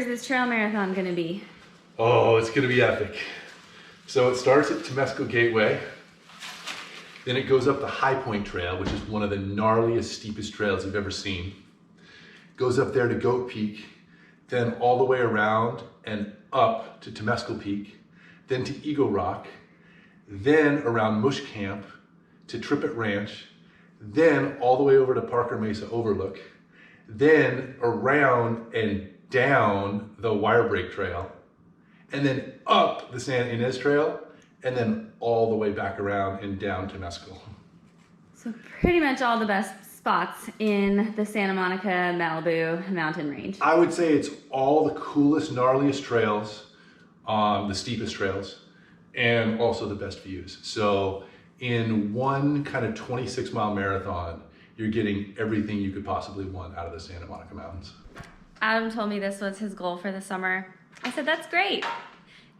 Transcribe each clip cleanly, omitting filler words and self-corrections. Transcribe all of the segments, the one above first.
Where's this trail marathon gonna be? Oh, it's gonna be epic. So it starts at Temescal Gateway, then it goes up the High Point Trail, which is one of the gnarliest, steepest trails you've ever seen. Goes up there to Goat Peak, then all the way around and up to Temescal Peak, then to Eagle Rock, then around Musch Camp to Trippet Ranch, then all the way over to Parker Mesa Overlook, then around and down the Wire Break Trail, and then up the Santa Ynez Trail, and then all the way back around and down Temescal. So pretty much all the best spots in the Santa Monica Malibu mountain range. I would say it's all the coolest, gnarliest trails, the steepest trails, and also the best views. So in one kind of 26-mile marathon, you're getting everything you could possibly want out of the Santa Monica Mountains. Adam told me this was his goal for the summer. I said, that's great.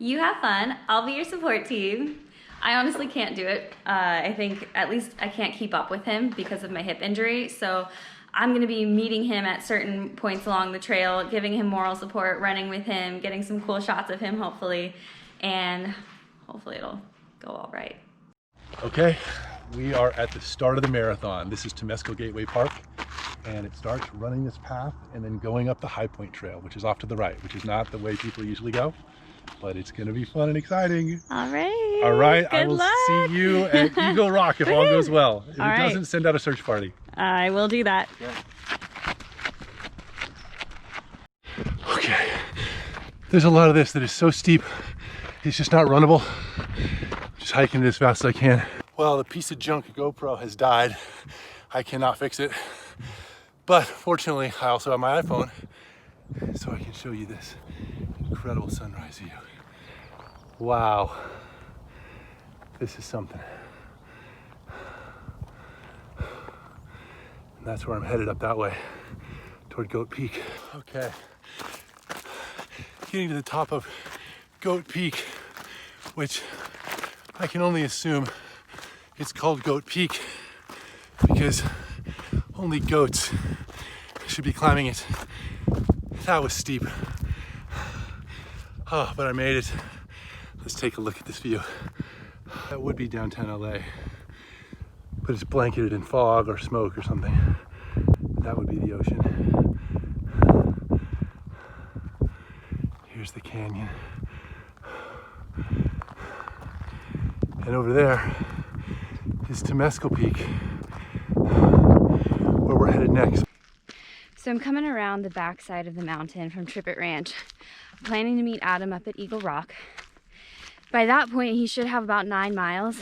You have fun. I'll be your support team. I honestly can't do it. I think at least I can't keep up with him because of my hip injury. So I'm gonna be meeting him at certain points along the trail, giving him moral support, running with him, getting some cool shots of him hopefully, and hopefully it'll go all right. Okay, we are at the start of the marathon. This is Temescal Gateway Park, and it starts running this path and then going up the High Point Trail, which is off to the right, which is not the way people usually go, but it's gonna be fun and exciting. All right. All right, Good I will luck. see you at Eagle Rock if all goes well. If All it right. doesn't, send out a search party. I will do that. Okay, there's a lot of this that is so steep, it's just not runnable. Just hiking it as fast as I can. Well, the piece of junk GoPro has died. I cannot fix it. But fortunately, I also have my iPhone, so I can show you this incredible sunrise view. Wow, this is something. And that's where I'm headed, up that way, toward Goat Peak. Okay, getting to the top of Goat Peak, which I can only assume it's called Goat Peak because only goats should be climbing it. That was steep. Oh, but I made it. Let's take a look at this view. That would be downtown LA, but it's blanketed in fog or smoke or something. That would be the ocean. Here's the canyon. And over there is Temescal Peak, where we're headed next. So I'm coming around the backside of the mountain from Trippet Ranch. I'm planning to meet Adam up at Eagle Rock. By that point, he should have about 9 miles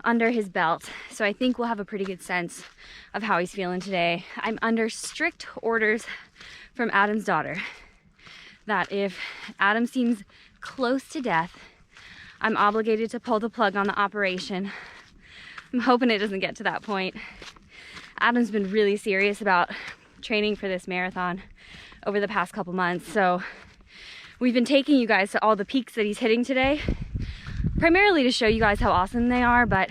under his belt. So I think we'll have a pretty good sense of how he's feeling today. I'm under strict orders from Adam's daughter that if Adam seems close to death, I'm obligated to pull the plug on the operation. I'm hoping it doesn't get to that point. Adam's been really serious about training for this marathon over the past couple months. So we've been taking you guys to all the peaks that he's hitting today, primarily to show you guys how awesome they are, but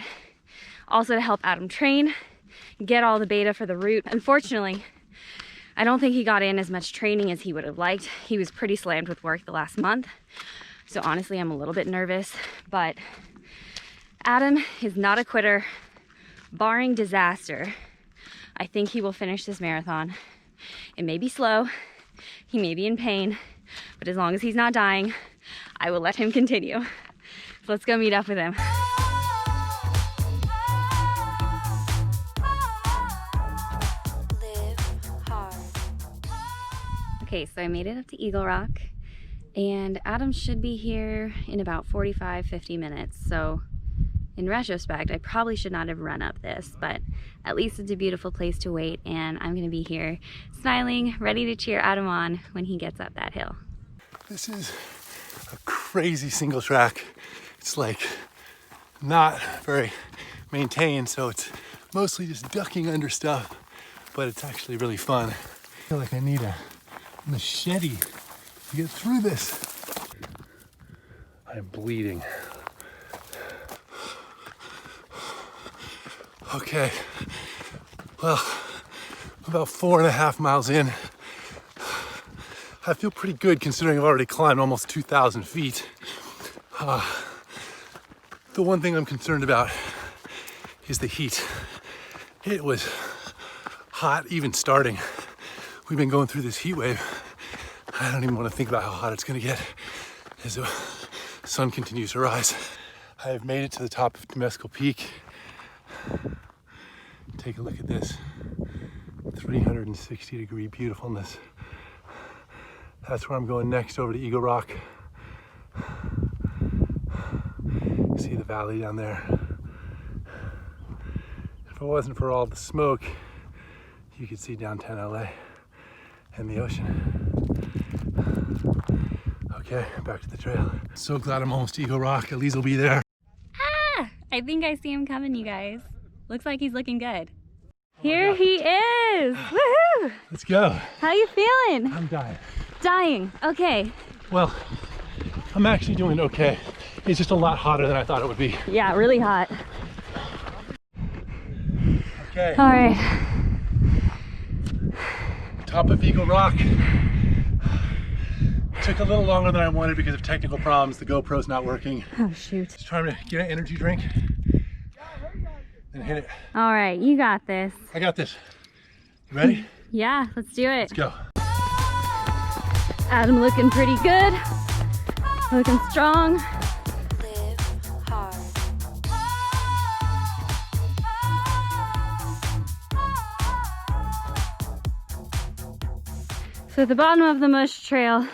also to help Adam train, get all the beta for the route. Unfortunately, I don't think he got in as much training as he would have liked. He was pretty slammed with work the last month. So honestly, I'm a little bit nervous, but Adam is not a quitter. Barring disaster, I think he will finish this marathon. It may be slow, he may be in pain, but as long as he's not dying, I will let him continue. So let's go meet up with him. Okay, so I made it up to Eagle Rock, and Adam should be here in about 45-50 minutes. So in retrospect, I probably should not have run up this, but at least it's a beautiful place to wait, and I'm gonna be here smiling, ready to cheer Adam on when he gets up that hill. This is a crazy single track. It's like not very maintained, so it's mostly just ducking under stuff, but it's actually really fun. I feel like I need a machete to get through this. I'm bleeding. Okay, well, about 4.5 miles in, I feel pretty good considering I've already climbed almost 2,000 feet. The one thing I'm concerned about is the heat. It was hot even starting. We've been going through this heat wave. I don't even want to think about how hot it's gonna get as the sun continues to rise. I have made it to the top of Temescal Peak. Take a look at this 360-degree beautifulness. That's where I'm going next, over to Eagle Rock. See the valley down there. If it wasn't for all the smoke, you could see downtown LA and the ocean. Okay, back to the trail. So glad I'm almost to Eagle Rock. Elise will be there. Ah! I think I see him coming, you guys. Looks like he's looking good. Here he is! Woohoo! Let's go. How you feeling? I'm dying. Dying. Okay. Well, I'm actually doing okay. It's just a lot hotter than I thought it would be. Yeah, really hot. Okay. All right. Top of Eagle Rock. Took a little longer than I wanted because of technical problems. The GoPro's not working. Oh, shoot. Just trying to get an energy drink and hit it. All right, you got this. I got this. You ready? Yeah, let's do it. Let's go. Adam looking pretty good. Looking strong. Live hard. So at the bottom of the Musch Trail,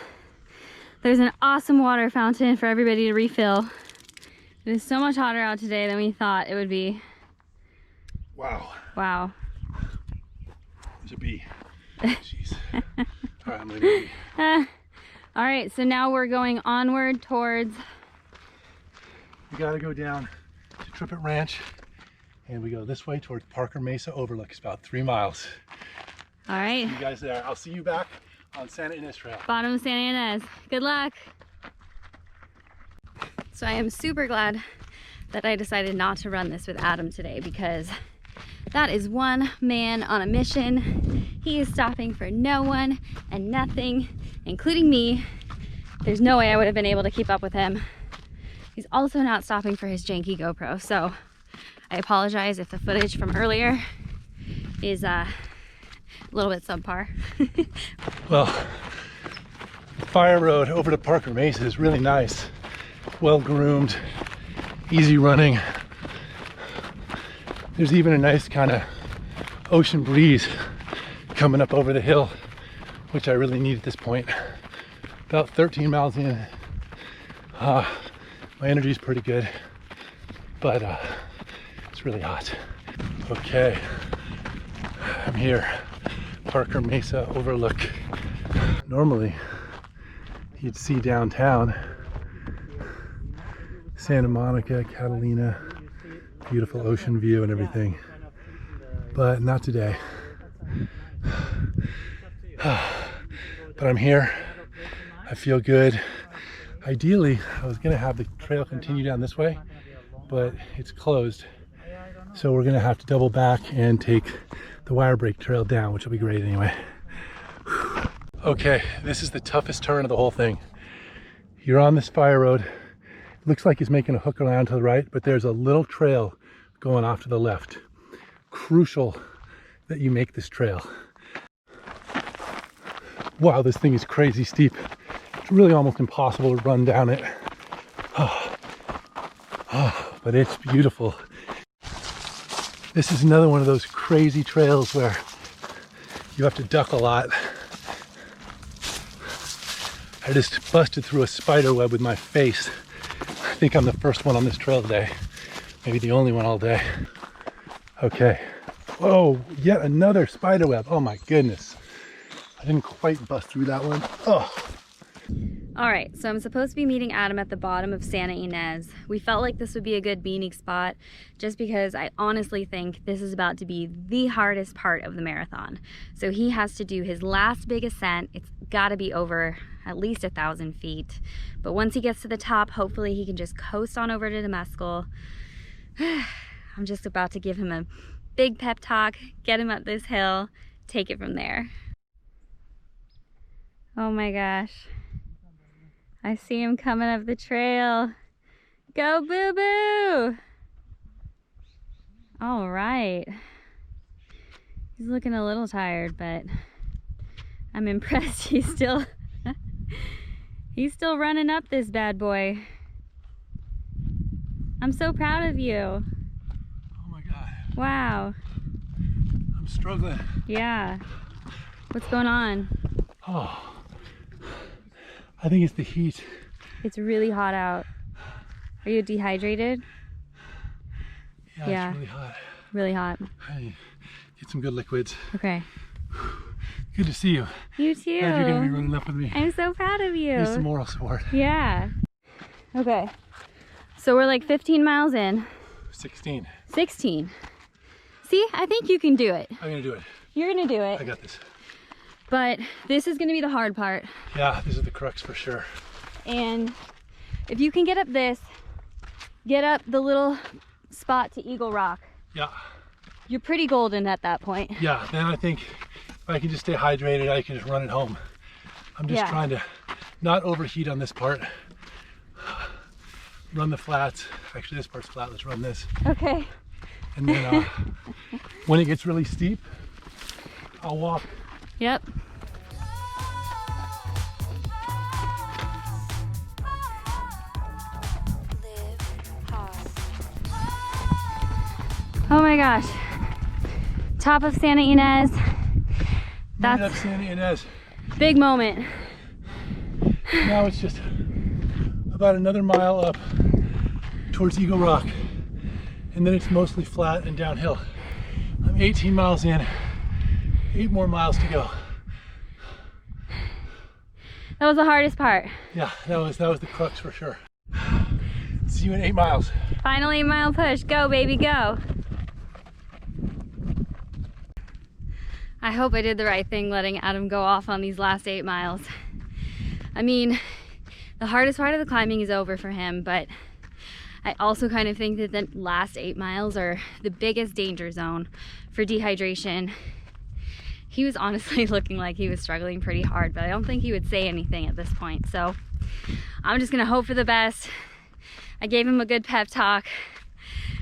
there's an awesome water fountain for everybody to refill. It is so much hotter out today than we thought it would be. Wow. Wow. There's a bee. Jeez. All right, I'm ready. All right, so now we're going onward towards... We gotta go down to Trippet Ranch and we go this way towards Parker Mesa Overlook. It's about 3 miles. All right. See you guys there. I'll see you back on Santa Ynez Trail. Bottom of Santa Ynez. Good luck. So I am super glad that I decided not to run this with Adam today, because that is one man on a mission. He is stopping for no one and nothing, including me. There's no way I would have been able to keep up with him. He's also not stopping for his janky GoPro, so I apologize if the footage from earlier is a little bit subpar. Well, the fire road over to Parker Mesa is really nice. Well groomed, easy running. There's even a nice kind of ocean breeze coming up over the hill, which I really need at this point. About 13 miles in. My energy is pretty good, but it's really hot. Okay, I'm here. Parker Mesa Overlook. Normally, you'd see downtown, Santa Monica, Catalina, beautiful ocean view and everything, but not today. But I'm here. I feel good. Ideally, I was gonna have the trail continue down this way, but it's closed. So we're gonna have to double back and take the wire brake trail down, which will be great anyway. Okay, this is the toughest turn of the whole thing. You're on this fire road. It looks like it's making a hook around to the right, but there's a little trail going off to the left. Crucial that you make this trail. Wow, this thing is crazy steep. It's really almost impossible to run down it. But it's beautiful. This is another one of those crazy trails where you have to duck a lot. I just busted through a spider web with my face. I think I'm the first one on this trail today. Maybe the only one all day. Okay. Whoa, yet another spider web. Oh my goodness. I didn't quite bust through that one. Oh. All right, so I'm supposed to be meeting Adam at the bottom of Santa Ynez. We felt like this would be a good beanie spot just because I honestly think this is about to be the hardest part of the marathon. So he has to do his last big ascent. It's gotta be over at least 1,000 feet. But once he gets to the top, hopefully he can just coast on over to Temescal. I'm just about to give him a big pep talk, get him up this hill, take it from there. Oh my gosh. I see him coming up the trail. Go Boo Boo! All right. He's looking a little tired, but I'm impressed. He's still running up this bad boy. I'm so proud of you. Oh my God. Wow. I'm struggling. Yeah. What's going on? Oh, I think it's the heat. It's really hot out. Are you dehydrated? Yeah, it's really hot. Really hot. I get some good liquids. Okay. Good to see you. You too. Glad you're gonna be running up with me. I'm so proud of you. Need some moral support. Yeah. Okay. So we're like 15 miles in. 16. 16. See, I think you can do it. I'm gonna do it. You're gonna do I it. got this. But this is gonna be the hard part. Yeah, this is the crux for sure. And if you can get up this, get up the little spot to Eagle Rock. Yeah. You're pretty golden at that point. Yeah, then I think if I can just stay hydrated, I can just run it home. I'm just trying to not overheat on this part. Run the flats. Actually, this part's flat. Let's run this. Okay. And then when it gets really steep, I'll walk. Yep. Live hard. Oh my gosh. Top of Santa Ynez. That's That's Santa Ynez. big moment. Now it's just about another mile up towards Eagle Rock, and then it's mostly flat and downhill. I'm 18 miles in, 8 more miles to go. That was the hardest part. Yeah, that was the crux for sure. See you in 8 miles. Final 8-mile push. Go, baby, go. I hope I did the right thing letting Adam go off on these last 8 miles. I mean, the hardest part of the climbing is over for him, but I also kind of think that the last 8 miles are the biggest danger zone for dehydration. He was honestly looking like he was struggling pretty hard, but I don't think he would say anything at this point. So I'm just gonna hope for the best. I gave him a good pep talk.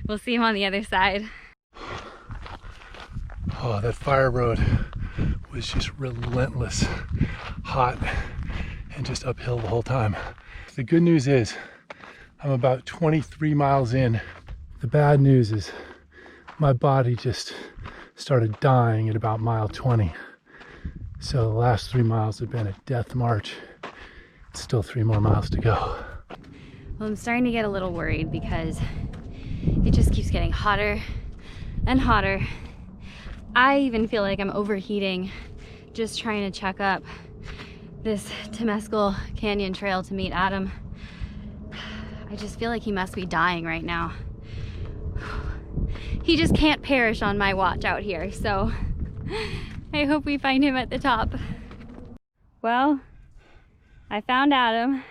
We'll see him on the other side. Oh, that fire road was just relentless, hot, and just uphill the whole time. The good news is I'm about 23 miles in. The bad news is my body just started dying at about mile 20. So the last 3 miles have been a death march. It's still 3 more miles to go. Well, I'm starting to get a little worried because it just keeps getting hotter and hotter. I even feel like I'm overheating just trying to check up this Temescal Canyon Trail to meet Adam. I just feel like he must be dying right now. He just can't perish on my watch out here, so I hope we find him at the top. Well, I found Adam.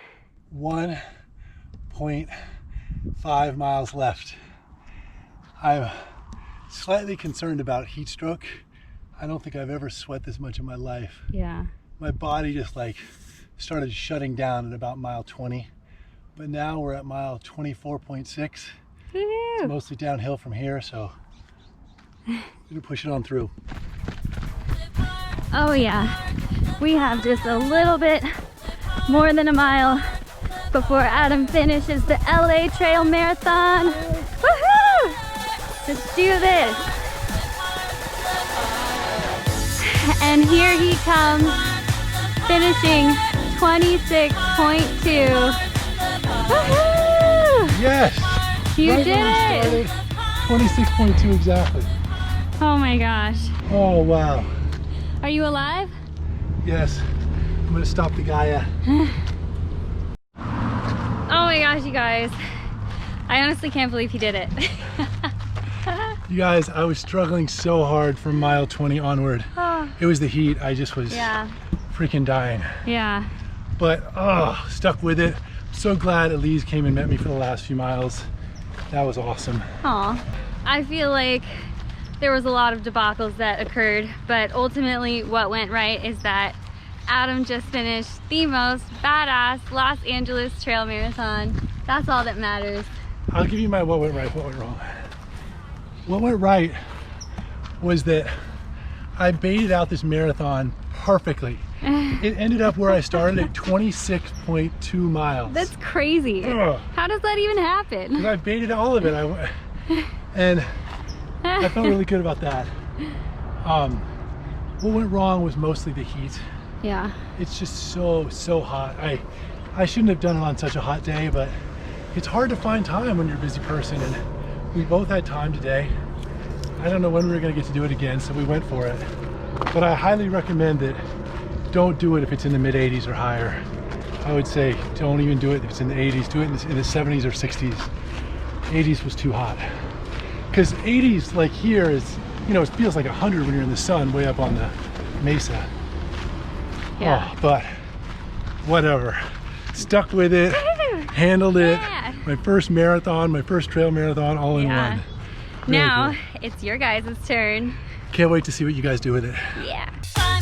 1.5 miles left. I'm slightly concerned about heat stroke. I don't think I've ever sweat this much in my life. Yeah. My body just like started shutting down at about mile 20, but now we're at mile 24.6. It's mostly downhill from here, so I'm gonna push it on through. Oh yeah, we have just a little bit more than a mile before Adam finishes the LA Trail Marathon. Woohoo! Let's do this. And here he comes, finishing 26.2. Woohoo! Yes! You Right did when we it! started, 26.2 exactly. Oh my gosh. Oh wow. Are you alive? Yes. I'm gonna stop the Gaia. Oh my gosh, you guys. I honestly can't believe he did it. You guys, I was struggling so hard from mile 20 onward. Oh, It was the heat. I just was yeah, freaking dying. yeah. But stuck with it. So glad Elise came and met me for the last few miles. That was awesome. Aw. I feel like there was a lot of debacles that occurred, but ultimately what went right is that Adam just finished the most badass Los Angeles Trail Marathon. That's all that matters. I'll give you my what went right, what went wrong. What went right was that I baited out this marathon perfectly. It ended up where I started at 26.2 miles. That's crazy. Ugh. How does that even happen? Because I baited all of it. And I felt really good about that. What went wrong was mostly the heat. Yeah. It's just so hot. I shouldn't have done it on such a hot day, but it's hard to find time when you're a busy person, and we both had time today. I don't know when we were going to get to do it again, so we went for it. But I highly recommend that don't do it if it's in the mid 80s or higher. I would say don't even do it if it's in the 80s. Do it in the 70s or 60s. 80s was too hot. Because 80s, like here, is, you know, it feels like 100 when you're in the sun way up on the mesa. Yeah. Oh, but whatever. Stuck with it, handled it. Yeah. My first marathon, my first trail marathon, all in Yeah. one. Very Now cool. it's your guys' turn. Can't wait to see what you guys do with it. Yeah. Fun.